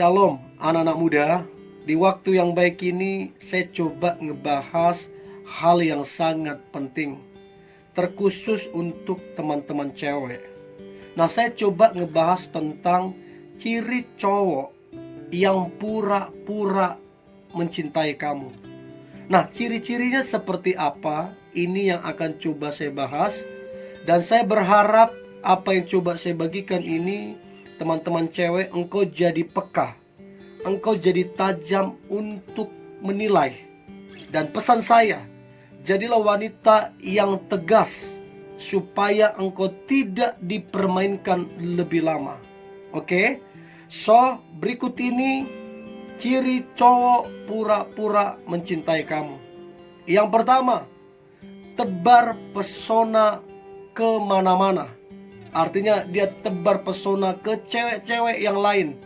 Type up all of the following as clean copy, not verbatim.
Shalom anak-anak muda. Di waktu yang baik ini saya coba ngebahas hal yang sangat penting, terkhusus untuk teman-teman cewek. Nah, saya coba ngebahas tentang ciri cowok yang pura-pura mencintai kamu. Nah, ciri-cirinya seperti apa? Ini yang akan coba saya bahas. Dan saya berharap apa yang coba saya bagikan ini, teman-teman cewek, engkau jadi peka, engkau jadi tajam untuk menilai. Dan pesan saya, jadilah wanita yang tegas, supaya engkau tidak dipermainkan lebih lama. Oke? So, berikut ini ciri cowok pura-pura mencintai kamu. Yang pertama, tebar pesona kemana-mana. Artinya dia tebar pesona ke cewek-cewek yang lain.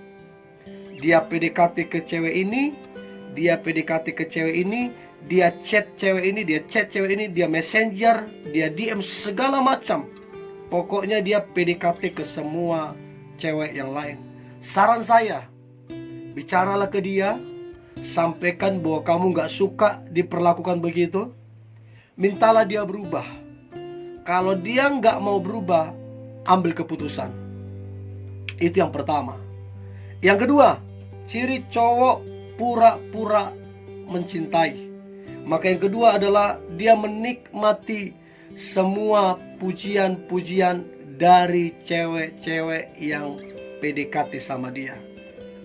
Dia PDKT ke cewek ini, dia PDKT ke cewek ini, dia chat cewek ini, dia chat cewek ini, dia messenger, dia DM, segala macam. Pokoknya dia PDKT ke semua cewek yang lain. Saran saya, bicaralah ke dia, sampaikan bahwa kamu gak suka diperlakukan begitu. Mintalah dia berubah. Kalau dia gak mau berubah, ambil keputusan. Itu yang pertama. Yang kedua, ciri cowok pura-pura mencintai. Maka yang kedua adalah dia menikmati semua pujian-pujian dari cewek-cewek yang PDKT sama dia.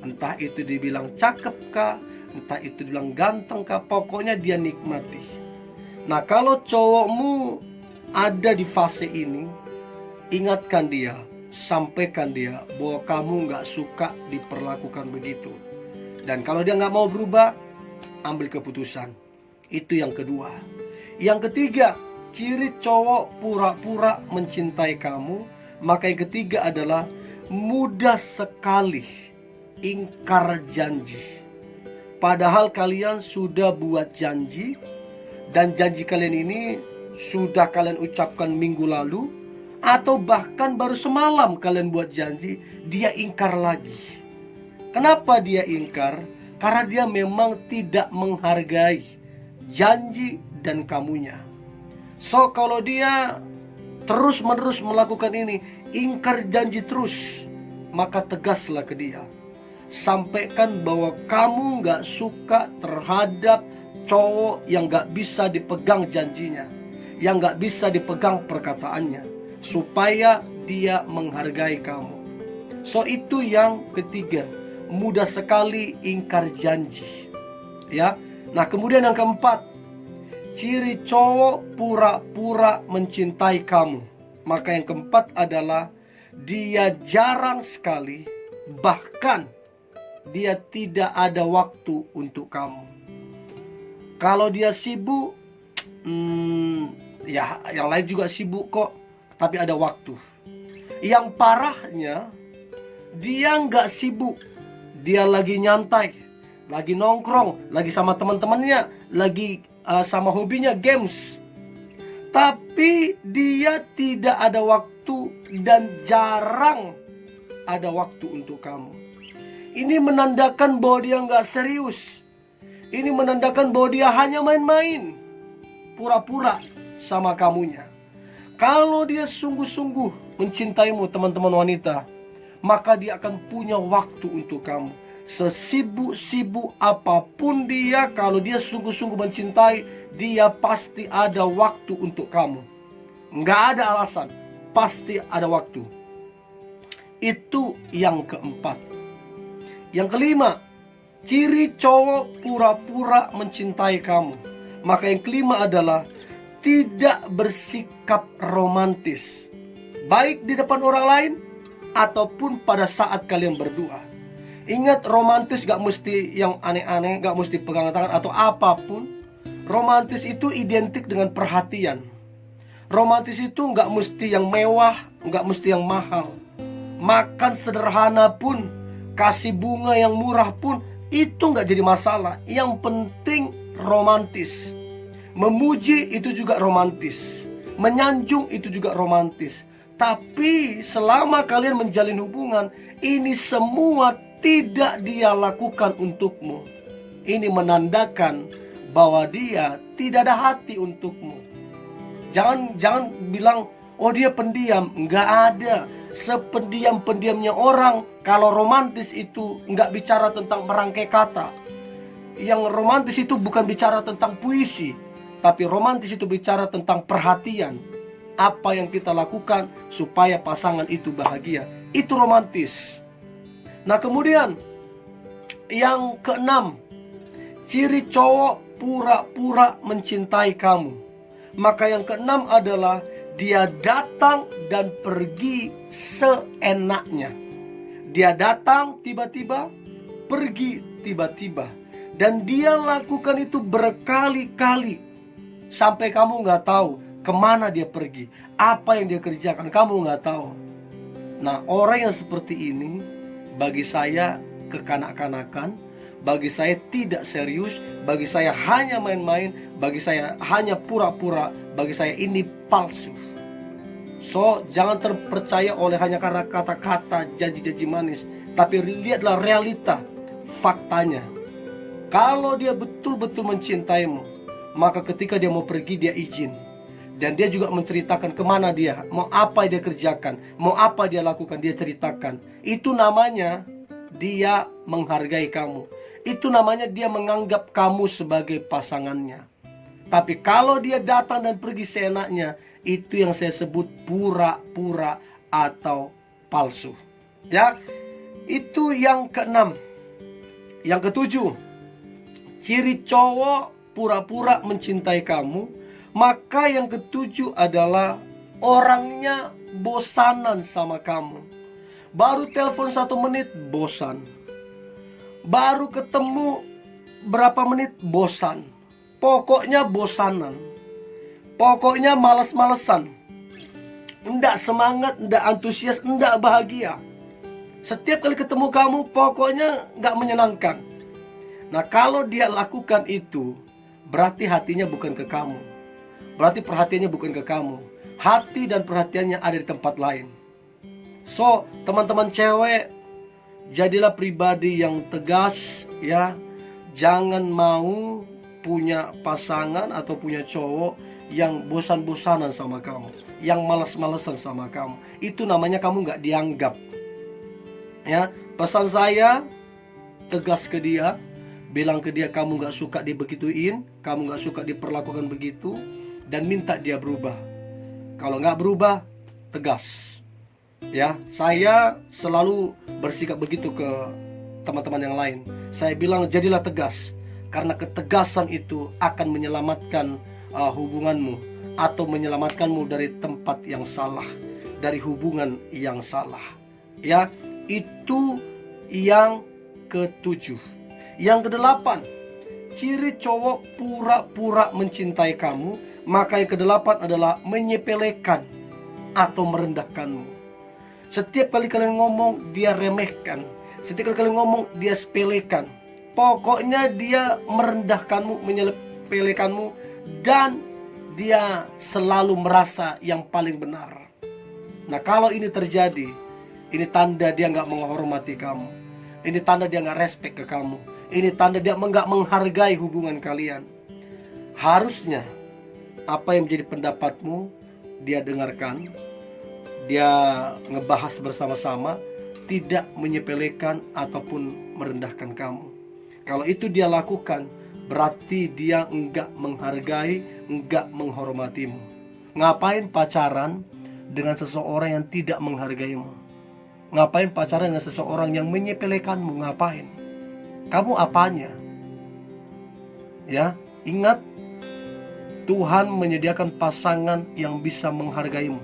Entah itu dibilang cakep kah, entah itu dibilang ganteng kah, pokoknya dia nikmati. Nah, kalau cowokmu ada di fase ini, ingatkan dia, sampaikan dia bahwa kamu gak suka diperlakukan begitu. Dan kalau dia gak mau berubah, ambil keputusan. Itu yang kedua. Yang ketiga, ciri cowok pura-pura mencintai kamu. Maka yang ketiga adalah mudah sekali ingkar janji. Padahal kalian sudah buat janji, dan janji kalian ini sudah kalian ucapkan minggu lalu, atau bahkan baru semalam kalian buat janji, dia ingkar lagi. Kenapa dia ingkar? Karena dia memang tidak menghargai janji dan kamunya. So, kalau dia terus-menerus melakukan ini, ingkar janji terus, maka tegaslah ke dia. Sampaikan bahwa kamu gak suka terhadap cowok yang gak bisa dipegang janjinya, yang gak bisa dipegang perkataannya, supaya dia menghargai kamu. So, itu yang ketiga, mudah sekali ingkar janji. Ya. Nah, kemudian yang keempat, ciri cowok pura-pura mencintai kamu. Maka yang keempat adalah dia jarang sekali, bahkan dia tidak ada waktu untuk kamu. Kalau dia sibuk, ya yang lain juga sibuk kok, tapi ada waktu. Yang parahnya, dia nggak sibuk, dia lagi nyantai, lagi nongkrong, lagi sama teman-temannya, lagi sama hobinya games. Tapi dia tidak ada waktu dan jarang ada waktu untuk kamu. Ini menandakan bahwa dia nggak serius. Ini menandakan bahwa dia hanya main-main, pura-pura sama kamunya. Kalau dia sungguh-sungguh mencintaimu, teman-teman wanita, maka dia akan punya waktu untuk kamu. Sesibuk-sibuk apapun dia, kalau dia sungguh-sungguh mencintai, dia pasti ada waktu untuk kamu. Nggak ada alasan, pasti ada waktu. Itu yang keempat. Yang kelima, ciri cowok pura-pura mencintai kamu. Maka yang kelima adalah tidak bersikap romantis, baik di depan orang lain ataupun pada saat kalian berdua. Ingat, romantis gak mesti yang aneh-aneh, gak mesti pegangan tangan atau apapun. Romantis itu identik dengan perhatian. Romantis itu gak mesti yang mewah, gak mesti yang mahal. Makan sederhana pun, kasih bunga yang murah pun, itu gak jadi masalah. Yang penting romantis. Memuji itu juga romantis, menyanjung itu juga romantis. Tapi selama kalian menjalin hubungan, ini semua tidak dia lakukan untukmu, ini menandakan bahwa dia tidak ada hati untukmu. Jangan bilang, oh dia pendiam. Nggak ada. Sependiam-pendiamnya orang, kalau romantis itu nggak bicara tentang merangkai kata. Yang romantis itu bukan bicara tentang puisi, tapi romantis itu bicara tentang perhatian. Apa yang kita lakukan supaya pasangan itu bahagia, itu romantis. Nah, kemudian yang keenam, ciri cowok pura-pura mencintai kamu. Maka yang keenam adalah dia datang dan pergi seenaknya. Dia datang tiba-tiba, pergi tiba-tiba. Dan dia lakukan itu berkali-kali, sampai kamu nggak tahu kemana dia pergi, apa yang dia kerjakan, kamu nggak tahu. Nah, orang yang seperti ini bagi saya kekanak-kanakan, bagi saya tidak serius, bagi saya hanya main-main, bagi saya hanya pura-pura, bagi saya ini palsu. So, jangan terpercaya oleh hanya karena kata-kata, janji-janji manis, tapi lihatlah realita, faktanya. Kalau dia betul-betul mencintaimu, maka ketika dia mau pergi, dia izin. Dan dia juga menceritakan kemana dia, mau apa dia kerjakan, mau apa dia lakukan, dia ceritakan. Itu namanya dia menghargai kamu. Itu namanya dia menganggap kamu sebagai pasangannya. Tapi kalau dia datang dan pergi seenaknya, itu yang saya sebut pura-pura atau palsu. Ya, itu yang keenam. Yang ketujuh, ciri cowok pura-pura mencintai kamu. Maka yang ketujuh adalah orangnya bosanan sama kamu. Baru telepon 1 menit bosan, baru ketemu berapa menit bosan. Pokoknya bosanan, pokoknya malas-malesan, enggak semangat, enggak antusias, enggak bahagia. Setiap kali ketemu kamu pokoknya enggak menyenangkan. Nah, kalau dia lakukan itu, berarti hatinya bukan ke kamu, berarti perhatiannya bukan ke kamu. Hati dan perhatiannya ada di tempat lain. So, teman-teman cewek, jadilah pribadi yang tegas, ya. Jangan mau punya pasangan atau punya cowok yang bosan-bosanan sama kamu, yang malas-malesan sama kamu. Itu namanya kamu nggak dianggap. Ya, pesan saya, tegas ke dia, bilang ke dia kamu nggak suka dibegituin, kamu nggak suka diperlakukan begitu, dan minta dia berubah. Kalau nggak berubah, tegas. Ya, saya selalu bersikap begitu ke teman-teman yang lain. Saya bilang jadilah tegas, karena ketegasan itu akan menyelamatkan hubunganmu, atau menyelamatkanmu dari tempat yang salah, dari hubungan yang salah. Ya, itu yang ketujuh. Yang kedelapan, ciri cowok pura-pura mencintai kamu. Maka yang kedelapan adalah menyepelekan atau merendahkanmu. Setiap kali kalian ngomong, dia remehkan. Setiap kali kalian ngomong, dia sepelekan. Pokoknya dia merendahkanmu, menyepelekanmu, dan dia selalu merasa yang paling benar. Nah, kalau ini terjadi, ini tanda dia nggak menghormati kamu. Ini tanda dia nggak respect ke kamu. Ini tanda dia nggak menghargai hubungan kalian. Harusnya apa yang menjadi pendapatmu dia dengarkan, dia ngebahas bersama-sama, tidak menyepelekan ataupun merendahkan kamu. Kalau itu dia lakukan, berarti dia enggak menghargai, enggak menghormatimu. Ngapain pacaran dengan seseorang yang tidak menghargaimu? Ngapain pacaran dengan seseorang yang menyepelekanmu? Ngapain? Kamu apanya? Ya, ingat, Tuhan menyediakan pasangan yang bisa menghargaimu,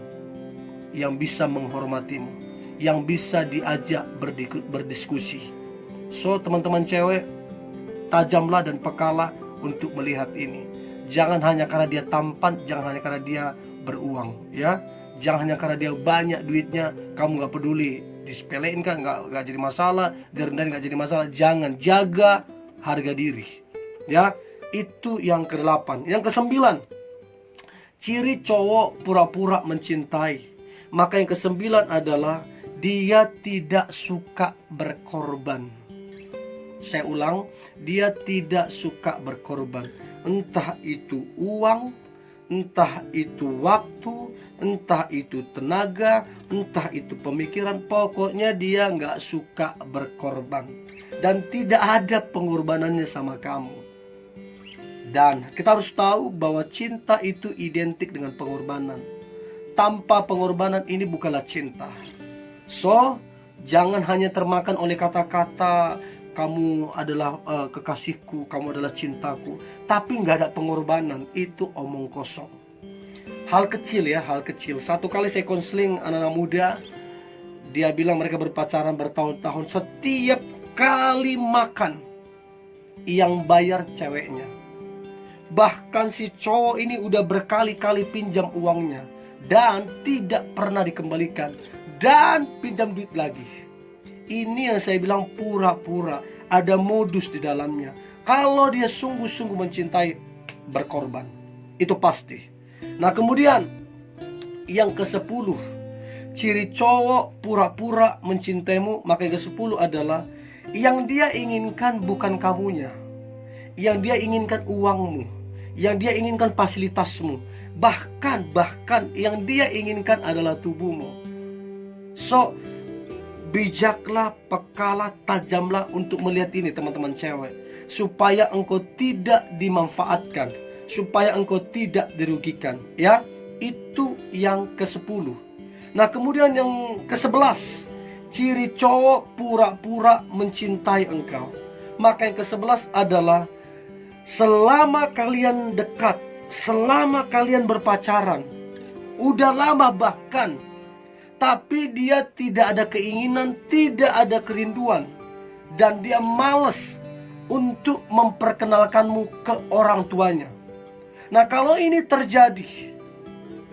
yang bisa menghormatimu, yang bisa diajak berdiskusi. So, teman-teman cewek, tajamlah dan pekalah untuk melihat ini. Jangan hanya karena dia tampan, jangan hanya karena dia beruang, ya. Jangan hanya karena dia banyak duitnya, kamu gak peduli. Disepelein kan gak jadi masalah, direndahin gak jadi masalah. Jangan, jaga harga diri, ya. Itu yang ke-8. Yang ke-9, ciri cowok pura-pura mencintai. Maka yang ke-9 adalah dia tidak suka berkorban. Saya ulang, dia tidak suka berkorban. Entah itu uang, entah itu waktu, entah itu tenaga, entah itu pemikiran. Pokoknya dia nggak suka berkorban. Dan tidak ada pengorbanannya sama kamu. Dan kita harus tahu bahwa cinta itu identik dengan pengorbanan. Tanpa pengorbanan ini bukanlah cinta. So, jangan hanya termakan oleh kata-kata kamu adalah kekasihku, kamu adalah cintaku, tapi nggak ada pengorbanan. Itu omong kosong. Hal kecil ya, hal kecil. Satu kali saya konseling anak-anak muda, dia bilang mereka berpacaran bertahun-tahun, setiap kali makan yang bayar ceweknya. Bahkan si cowok ini udah berkali-kali pinjam uangnya dan tidak pernah dikembalikan, dan pinjam duit lagi. Ini yang saya bilang pura-pura, ada modus di dalamnya. Kalau dia sungguh-sungguh mencintai, berkorban, itu pasti. Nah, kemudian yang ke-10, ciri cowok pura-pura mencintaimu. Maka yang ke-10 adalah yang dia inginkan bukan kamunya, yang dia inginkan uangmu, yang dia inginkan fasilitasmu, bahkan yang dia inginkan adalah tubuhmu. So, bijaklah, pekalah, tajamlah untuk melihat ini teman-teman cewek, supaya engkau tidak dimanfaatkan, supaya engkau tidak dirugikan. Ya, itu yang ke-10. Nah, kemudian yang ke-11, ciri cowok pura-pura mencintai engkau. Maka yang ke-11 adalah selama kalian dekat, selama kalian berpacaran, udah lama bahkan, tapi dia tidak ada keinginan, tidak ada kerinduan, dan dia malas untuk memperkenalkanmu ke orang tuanya. Nah, kalau ini terjadi,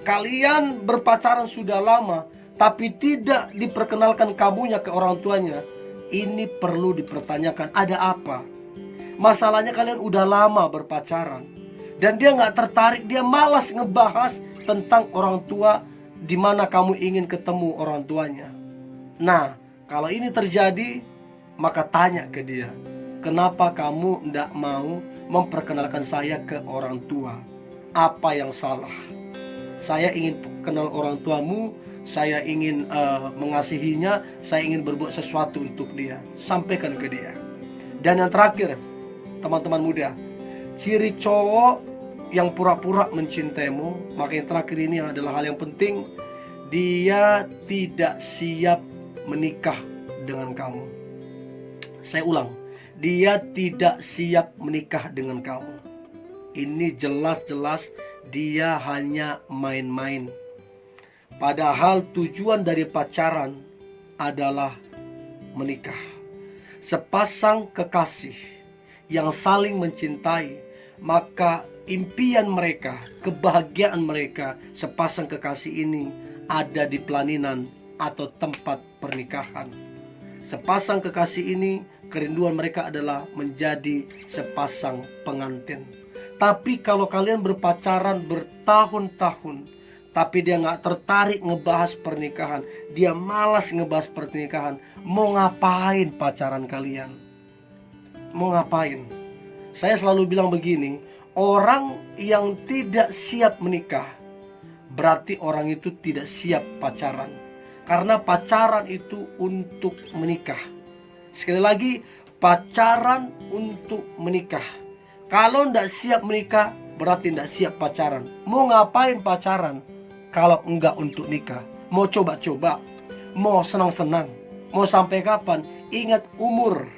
kalian berpacaran sudah lama, tapi tidak diperkenalkan kamunya ke orang tuanya, ini perlu dipertanyakan, ada apa? Masalahnya kalian udah lama berpacaran, dan dia nggak tertarik, dia malas ngebahas tentang orang tua di mana kamu ingin ketemu orang tuanya. Nah, kalau ini terjadi, maka tanya ke dia, kenapa kamu tidak mau memperkenalkan saya ke orang tua? Apa yang salah? Saya ingin kenal orang tuamu, saya ingin mengasihinya, saya ingin berbuat sesuatu untuk dia. Sampaikan ke dia. Dan yang terakhir, teman-teman muda, ciri cowok yang pura-pura mencintaimu, maka yang terakhir ini adalah hal yang penting. Dia tidak siap menikah dengan kamu. Saya ulang, dia tidak siap menikah dengan kamu. Ini jelas-jelas dia hanya main-main. Padahal tujuan dari pacaran adalah menikah. Sepasang kekasih yang saling mencintai, maka impian mereka, kebahagiaan mereka, sepasang kekasih ini ada di pelaminan atau tempat pernikahan. Sepasang kekasih ini, kerinduan mereka adalah menjadi sepasang pengantin. Tapi kalau kalian berpacaran bertahun-tahun, tapi dia nggak tertarik ngebahas pernikahan, dia malas ngebahas pernikahan, mau ngapain pacaran kalian? Mau ngapain? Saya selalu bilang begini, orang yang tidak siap menikah, berarti orang itu tidak siap pacaran. Karena pacaran itu untuk menikah. Sekali lagi, pacaran untuk menikah. Kalau tidak siap menikah, berarti tidak siap pacaran. Mau ngapain pacaran kalau enggak untuk nikah? Mau coba-coba? Mau senang-senang? Mau sampai kapan? Ingat umur.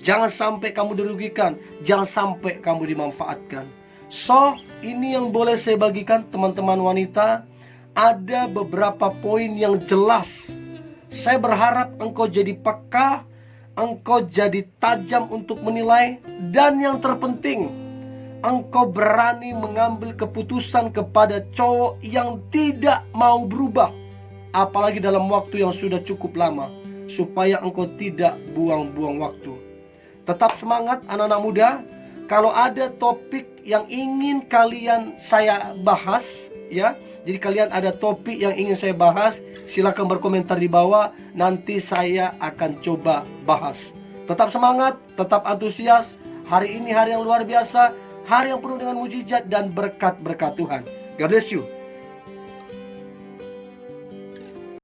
Jangan sampai kamu dirugikan. Jangan sampai kamu dimanfaatkan. So, ini yang boleh saya bagikan teman-teman wanita. Ada beberapa poin yang jelas. Saya berharap engkau jadi peka, engkau jadi tajam untuk menilai, dan yang terpenting, engkau berani mengambil keputusan kepada cowok yang tidak mau berubah, apalagi dalam waktu yang sudah cukup lama, supaya engkau tidak buang-buang waktu. Tetap semangat anak-anak muda. Kalau ada topik yang ingin kalian saya bahas, ya. Jadi kalian ada topik yang ingin saya bahas, silakan berkomentar di bawah. Nanti saya akan coba bahas. Tetap semangat, tetap antusias. Hari ini hari yang luar biasa, hari yang penuh dengan mujizat dan berkat-berkat Tuhan. God bless you.